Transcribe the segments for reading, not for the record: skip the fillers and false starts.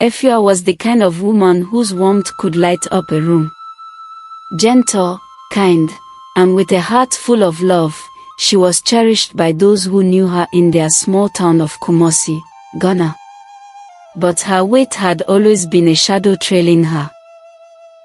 Efua was the kind of woman whose warmth could light up a room. Gentle, kind, and with a heart full of love, she was cherished by those who knew her in their small town of Kumasi, Ghana. But her weight had always been a shadow trailing her.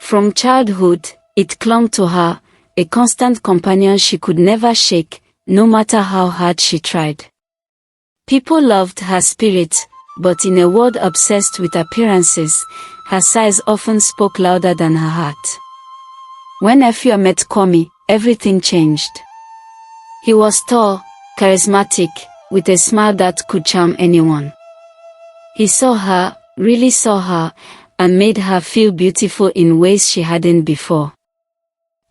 From childhood, it clung to her, a constant companion she could never shake, no matter how hard she tried. People loved her spirit, but in a world obsessed with appearances, her size often spoke louder than her heart. When Efua met Kwame, everything changed. He was tall, charismatic, with a smile that could charm anyone. He saw her, really saw her, and made her feel beautiful in ways she hadn't before.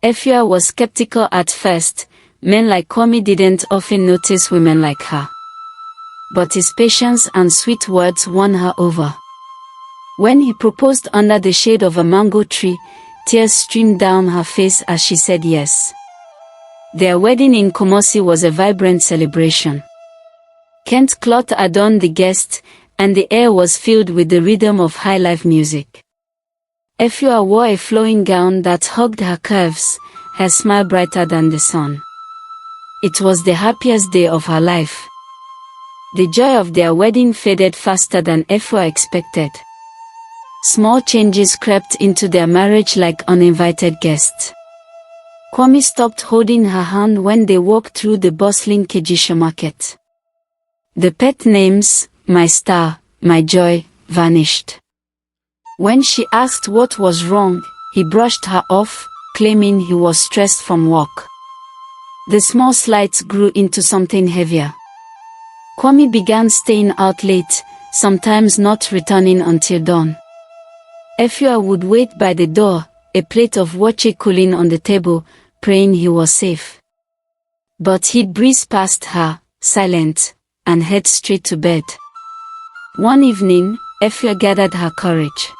Efua was skeptical at first. Men like Kwame didn't often notice women like her. But his patience and sweet words won her over. When he proposed under the shade of a mango tree, tears streamed down her face as she said yes. Their wedding in Kumasi was a vibrant celebration. Kent cloth adorned the guests, and the air was filled with the rhythm of high-life music. Efua wore a flowing gown that hugged her curves, her smile brighter than the sun. It was the happiest day of her life. The joy of their wedding faded faster than Efua expected. Small changes crept into their marriage like uninvited guests. Kwame stopped holding her hand when they walked through the bustling Kejisha market. The pet names, my star, my joy, vanished. When she asked what was wrong, he brushed her off, claiming he was stressed from work. The small slights grew into something heavier. Kwame began staying out late, sometimes not returning until dawn. Efua would wait by the door, a plate of wache cooling on the table, praying he was safe. But he'd breeze past her, silent, and head straight to bed. One evening, Efua gathered her courage.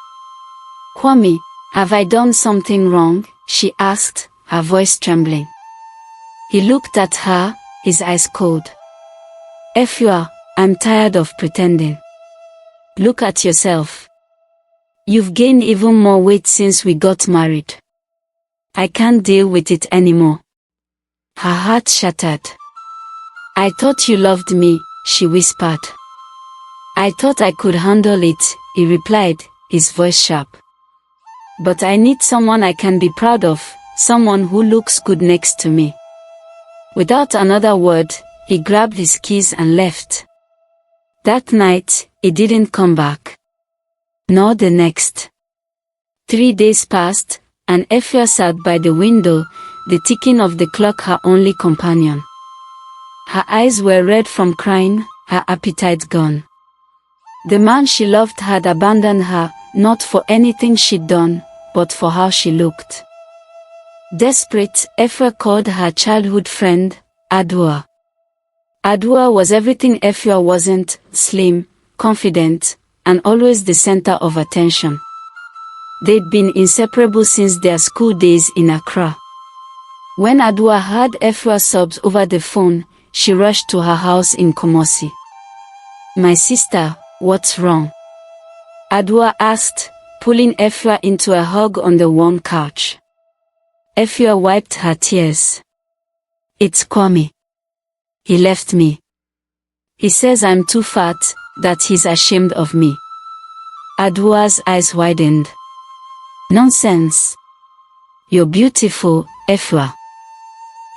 "Kwame, have I done something wrong?" she asked, her voice trembling. He looked at her, his eyes cold. "Efua, I'm tired of pretending. Look at yourself. You've gained even more weight since we got married. I can't deal with it anymore." Her heart shattered. "I thought you loved me," she whispered. "I thought I could handle it," he replied, his voice sharp. "But I need someone I can be proud of, someone who looks good next to me." Without another word, he grabbed his keys and left. That night, he didn't come back. Nor the next. 3 days passed, and Efua sat by the window, the ticking of the clock her only companion. Her eyes were red from crying, her appetite gone. The man she loved had abandoned her, not for anything she'd done, but for how she looked. Desperate, Efua called her childhood friend, Adua. Adua was everything Efua wasn't: slim, confident, and always the center of attention. They'd been inseparable since their school days in Accra. When Adua heard Efua's sobs over the phone, she rushed to her house in Kumasi. "My sister, what's wrong?" Adua asked, pulling Efua into a hug on the warm couch. Efua wiped her tears. "It's Kwame. He left me. He says I'm too fat, that he's ashamed of me." Adua's eyes widened. "Nonsense. You're beautiful, Efua.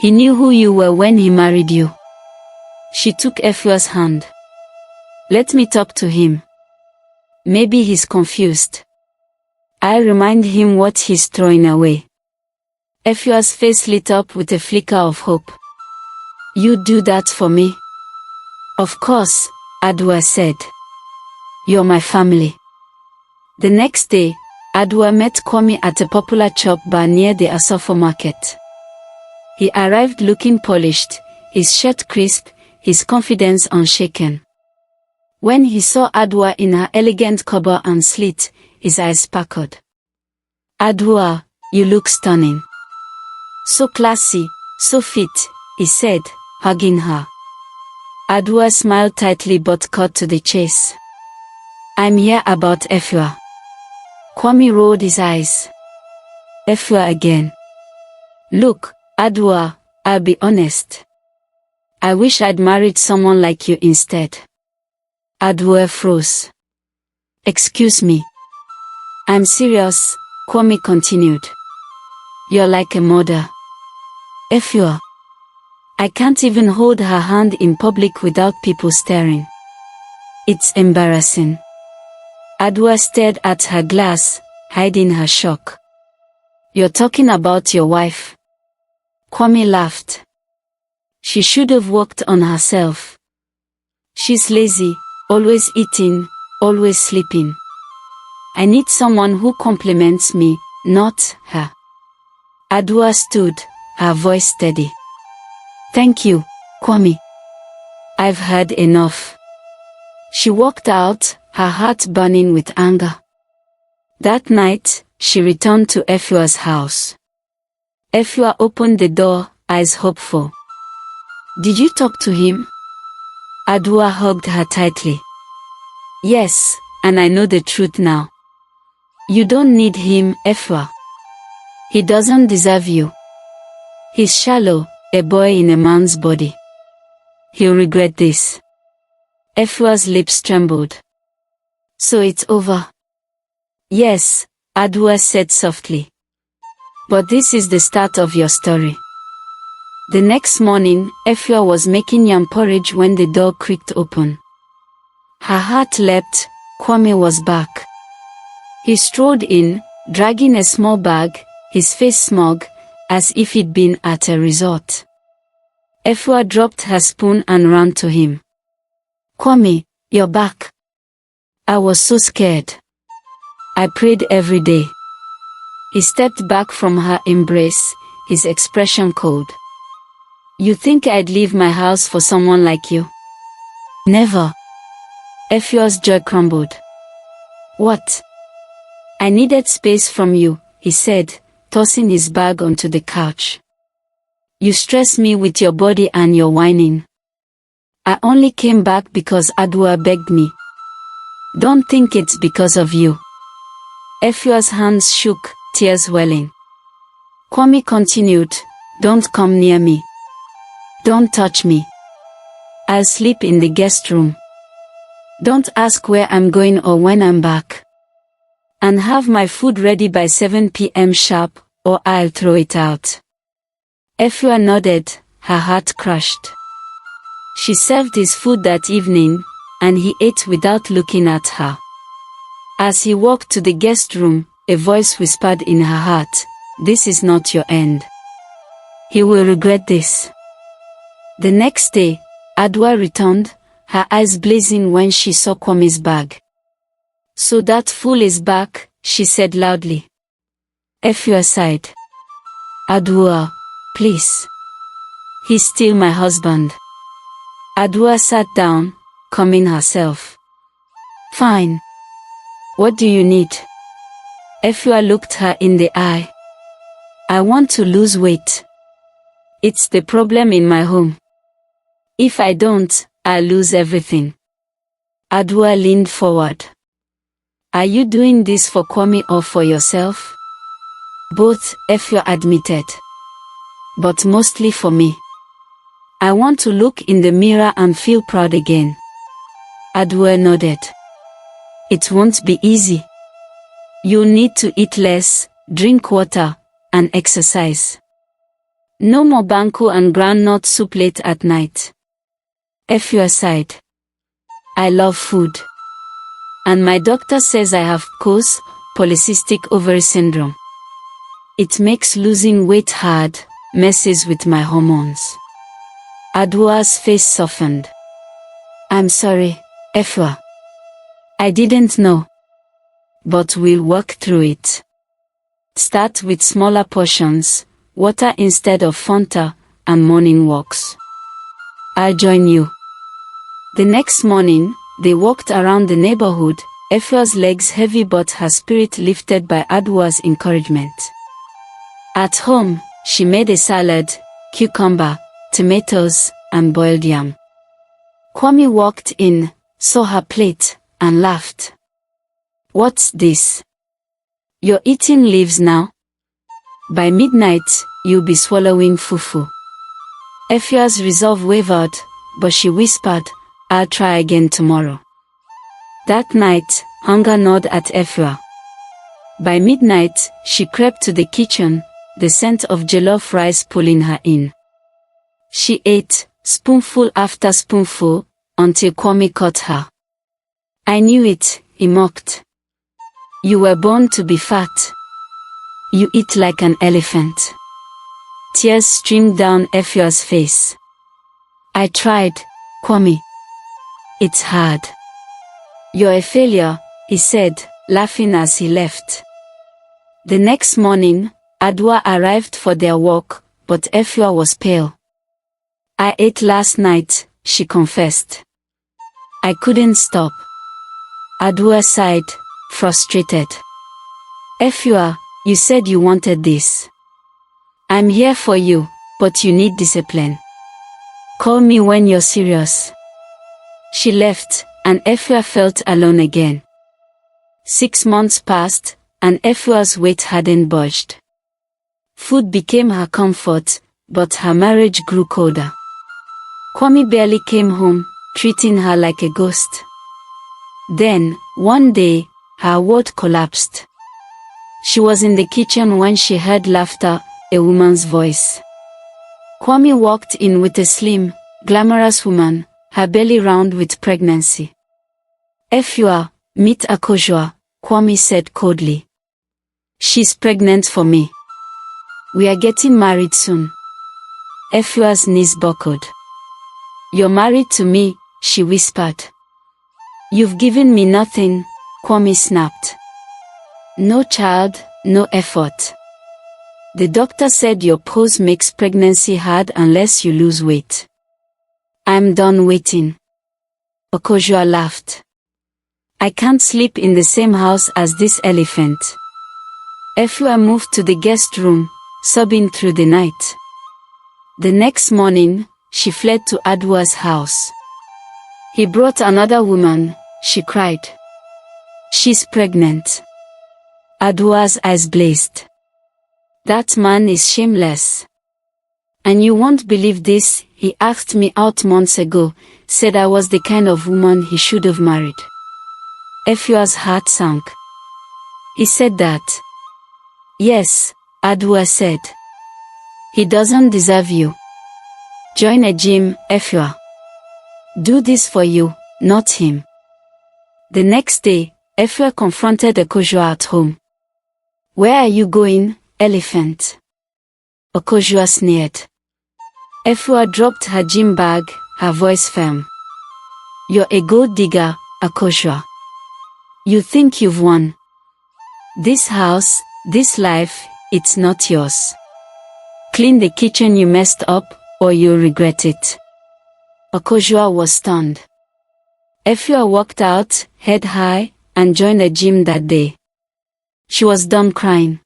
He knew who you were when he married you." She took Efua's hand. "Let me talk to him. Maybe he's confused. I'll remind him what he's throwing away." Efua's face lit up with a flicker of hope. "You do that for me?" "Of course," Adua said. "You're my family." The next day, Adua met Kwame at a popular chop bar near the Asofo market. He arrived looking polished, his shirt crisp, his confidence unshaken. When he saw Adua in her elegant cover and slit, his eyes sparkled. "Adua, you look stunning. So classy, so fit," he said, hugging her. Adua smiled tightly but cut to the chase. I'm here about Efua. Kwame rolled his eyes. Efua again. Look, Adwa, I'll be honest. I wish I'd married someone like you instead. Adwa froze. Excuse me. I'm serious, Kwame continued. You're like a mother. Efua. I can't even hold her hand in public without people staring. It's embarrassing. Adwa stared at her glass, hiding her shock. You're talking about your wife? Kwame laughed. She should have worked on herself. She's lazy, always eating, always sleeping. I need someone who compliments me, not her. Adwa stood, her voice steady. Thank you, Kwame. I've had enough. She walked out, her heart burning with anger. That night, she returned to Efua's house. Efua opened the door, eyes hopeful. Did you talk to him? Adwa hugged her tightly. Yes, and I know the truth now. You don't need him, Efua. He doesn't deserve you. He's shallow, a boy in a man's body. He'll regret this. Efua's lips trembled. So it's over? Yes, Adwa said softly. But this is the start of your story. The next morning, Efua was making yam porridge when the door creaked open. Her heart leapt. Kwame was back. He strode in, dragging a small bag, his face smug, as if he'd been at a resort. Efua dropped her spoon and ran to him. Kwame, you're back. I was so scared. I prayed every day. He stepped back from her embrace, his expression cold. You think I'd leave my house for someone like you? Never. Efua's jaw crumbled. What? I needed space from you, he said, tossing his bag onto the couch. You stress me with your body and your whining. I only came back because Adwa begged me. Don't think it's because of you. Efua's hands shook, tears welling. Kwame continued, don't come near me. Don't touch me. I'll sleep in the guest room. Don't ask where I'm going or when I'm back. And have my food ready by 7 p.m. sharp, or I'll throw it out. Efua nodded, her heart crushed. She served his food that evening, and he ate without looking at her. As he walked to the guest room, a voice whispered in her heart, this is not your end. He will regret this. The next day, Adwa returned, her eyes blazing when she saw Kwame's bag. So that fool is back, she said loudly. Efua sighed. Adwa, please. He's still my husband. Adwa sat down, calming herself. Fine. What do you need? Efua looked her in the eye. I want to lose weight. It's the problem in my home. If I don't, I'll lose everything. Adwa leaned forward. Are you doing this for Kwame or for yourself? Both, Efua admitted. But mostly for me. I want to look in the mirror and feel proud again. Adwa nodded. It won't be easy. You'll need to eat less, drink water, and exercise. No more banku and groundnut soup late at night. Efua sighed. I love food. And my doctor says I have PCOS, polycystic ovary syndrome. It makes losing weight hard, messes with my hormones. Adwa's face softened. I'm sorry, Efua. I didn't know. But we'll work through it. Start with smaller portions, water instead of Fanta, and morning walks. I'll join you. The next morning, they walked around the neighborhood, Efua's legs heavy but her spirit lifted by Adwa's encouragement. At home, she made a salad, cucumber, tomatoes, and boiled yam. Kwame walked in, saw her plate, and laughed. What's this? You're eating leaves now? By midnight, you'll be swallowing fufu. Efia's resolve wavered, but she whispered, I'll try again tomorrow. That night, hunger gnawed at Efia. By midnight, she crept to the kitchen, the scent of jollof rice pulling her in. She ate, spoonful after spoonful, until Kwame caught her. I knew it, he mocked. You were born to be fat. You eat like an elephant. Tears streamed down Efia's face. I tried, Kwame. It's hard. You're a failure, he said, laughing as he left. The next morning, Adwa arrived for their walk, but Efia was pale. I ate last night, she confessed. I couldn't stop. Adwa sighed, frustrated. Efia, you said you wanted this. I'm here for you, but you need discipline. Call me when you're serious. She left, and Efia felt alone again. 6 months passed, and Efia's weight hadn't budged. Food became her comfort, but her marriage grew colder. Kwame barely came home, treating her like a ghost. Then, one day, her world collapsed. She was in the kitchen when she heard laughter, a woman's voice. Kwame walked in with a slim, glamorous woman, her belly round with pregnancy. Efia, meet Akojua, Kwame said coldly. She's pregnant for me. We are getting married soon. Efia's knees buckled. You're married to me, she whispered. You've given me nothing, Kwame snapped. No child, no effort. The doctor said your pose makes pregnancy hard unless you lose weight. I'm done waiting. Akojua laughed. I can't sleep in the same house as this elephant. Efia moved to the guest room, sobbing through the night. The next morning, she fled to Adwa's house. He brought another woman, she cried. She's pregnant. Adwa's eyes blazed. That man is shameless. And you won't believe this, he asked me out months ago, said I was the kind of woman he should have married. Efia's heart sank. He said that. Yes, Adwa said. He doesn't deserve you. Join a gym, Efia. Do this for you, not him. The next day, Efia confronted Akojua at home. Where are you going, elephant? Akojua sneered. Efia dropped her gym bag, her voice firm. You're a gold digger, Akojua. You think you've won. This house, this life, it's not yours. Clean the kitchen you messed up, or you'll regret it. Akojua was stunned. Efia walked out, head high, and joined the gym that day. She was done crying.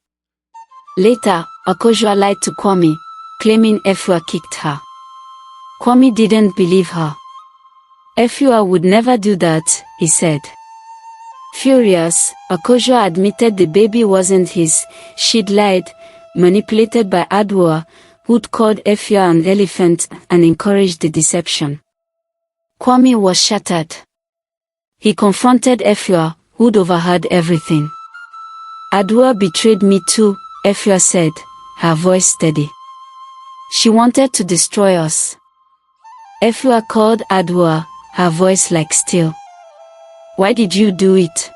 Later, Akojua lied to Kwame, claiming Efia kicked her. Kwame didn't believe her. Efia would never do that, he said. Furious, Akojua admitted the baby wasn't his. She'd lied, manipulated by Adwa, who'd called Efia an elephant and encouraged the deception. Kwame was shattered. He confronted Efia, who'd overheard everything. Adwa betrayed me too, Efia said, her voice steady. She wanted to destroy us. Efia called Adwa, her voice like steel. Why did you do it?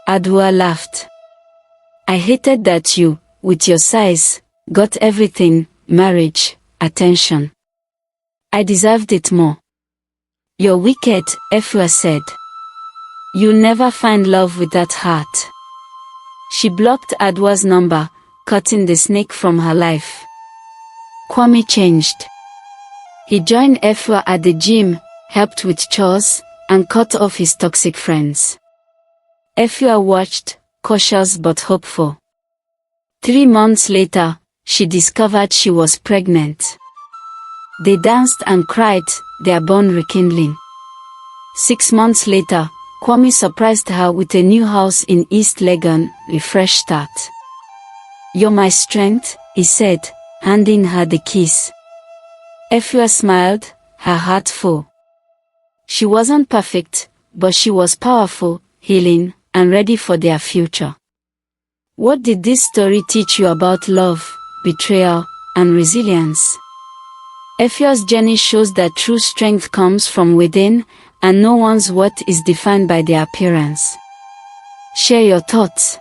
Adwa laughed. I hated that you, with your size, got everything, marriage, attention. I deserved it more. You're wicked, Efia said. You'll never find love with that heart. She blocked Adwa's number, cutting the snake from her life. Kwame changed. He joined Efia at the gym, helped with chores, and cut off his toxic friends. Efia watched, cautious but hopeful. 3 months later, she discovered she was pregnant. They danced and cried, their bond rekindling. 6 months later, Kwame surprised her with a new house in East Legon, a fresh start. "You're my strength," he said, handing her the keys. Efua smiled, her heart full. She wasn't perfect, but she was powerful, healing, and ready for their future. What did this story teach you about love, betrayal, and resilience? Efua's journey shows that true strength comes from within, and no one's worth is defined by their appearance. Share your thoughts.